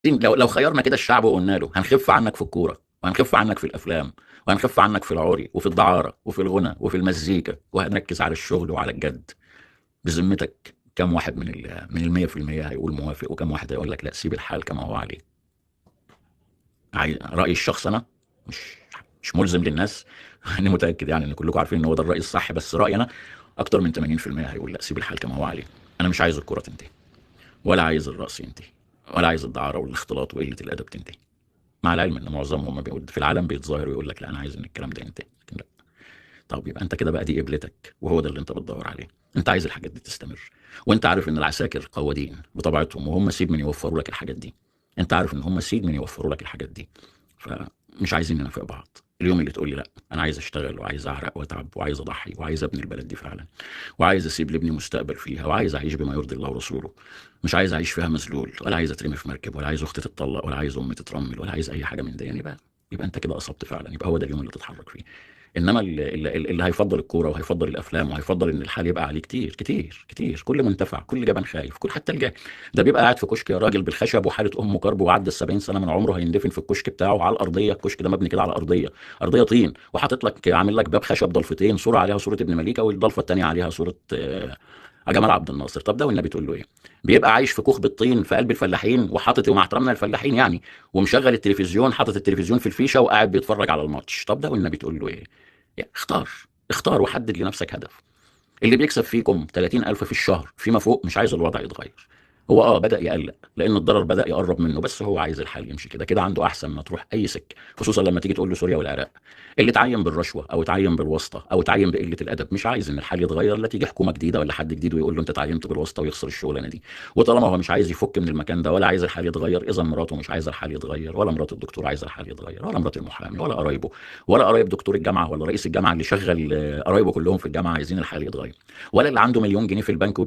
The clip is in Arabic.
لو خيرنا كده الشعب وقلنا له هنخف عنك في الكوره، وهنخف عنك في الافلام، وهنخف عنك في العوري وفي الدعاره وفي الغنى وفي المزيكا، وهنركز على الشغل وعلى الجد، بذمتك كم واحد من ال 100% هيقول موافق، وكم واحد هيقول لك لا سيب الحال كما هو عليه؟ رايي الشخص انا مش مش ملزم للناس. انا متاكد يعني ان كلكم عارفين ان هو ده الراي الصح، بس رايي انا اكتر من 80% هيقول لا سيب الحال كما هو عليه. انا مش عايز الكوره تنتهي، ولا عايز الرقص ينتهي، ولا عايز الدعاره والاختلاط وقله الادب تنتهي، مع العلم ان معظمهم في العالم بيتظاهر ويقول لك لا انا عايز ان الكلام ده ينتهي، لكن لا. طب يبقى انت كده بقى دي قبلتك، وهو ده اللي انت بتدور عليه. انت عايز الحاجات دي تستمر، وانت عارف ان العساكر قوادين بطبيعتهم، وهم سيب من يوفروا لك الحاجات دي. انت عارف ان هم سيد من يوفروا لك الحاجات دي. فمش عايزين ننافق بعض. اليوم اللي تقول لي لا انا عايز اشتغل وعايز اعرق واتعب وعايز اضحي وعايز ابني البلد دي فعلا، وعايز اسيب لابني مستقبل فيها، وعايز اعيش بما يرضي الله ورسوله، مش عايز اعيش فيها مذلول، ولا عايز اترمي في مركب، ولا عايز اختي تتطلق، ولا عايز امي تترمل، ولا عايز اي حاجه من دي، يعني بقى يبقى انت كده اصبت فعلا، يبقى هو ده اليوم اللي تتحرك فيه. انما اللي هيفضل الكوره وهيفضل الافلام وهيفضل ان الحال يبقى عليه كتير كتير كتير، كل منتفع، كل جبان خايف، كل حتى الجاهل، ده بيبقى قاعد في كشك يا راجل بالخشب وحاله امه كرب، وعدى ال 70 سنه من عمره هيندفن في الكشك بتاعه على الارضيه. الكشك ده مبني كده على ارضيه، ارضيه طين، وحاطط لك عامل لك باب خشب ضلفتين، صوره عليها صوره ابن مليكه، والضلفه الثانيه عليها صوره جمال عبد الناصر. طب ده والنبي تقول له ايه؟ بيبقى عايش في كوخ بالطين في قلب الفلاحين، وحاطط، ومع احترامنا للفلاحين يعني، ومشغل التلفزيون، حاطط التلفزيون في الفيشه وقاعد بيتفرج على الماتش. طب ده والنبي تقول له ايه؟ يعني اختار، اختار وحدد لنفسك هدف. اللي بيكسب فيكم 30,000 في الشهر فيما فوق مش عايز الوضع يتغير. هو بدأ يقلق لأن الضرر بدأ يقرب منه، بس هو عايز الحال يمشي كده كده عنده أحسن ما تروح أي سكة، خصوصا لما تيجي تقول له سوريا والعراق. اللي اتعين بالرشوة أو اتعين بالواسطة أو اتعين بقلة الأدب مش عايز إن الحال يتغير، لا تيجي حكومة جديدة ولا حد جديد ويقول له أنت اتعينت بالواسطة ويخسر الشغلانة دي. وطالما هو مش عايز يفك من المكان ده ولا عايز الحال يتغير، إذا مراته مش عايزة الحال يتغير، ولا مرات الدكتور عايزة الحال يتغير، ولا مرات المحامي، ولا قرايبه، ولا قرايب دكتور الجامعة ولا رئيس الجامعة اللي شغل قرايبه كلهم في الجامعة عايزين الحال يتغير، ولا اللي عنده مليون جنيه في البنك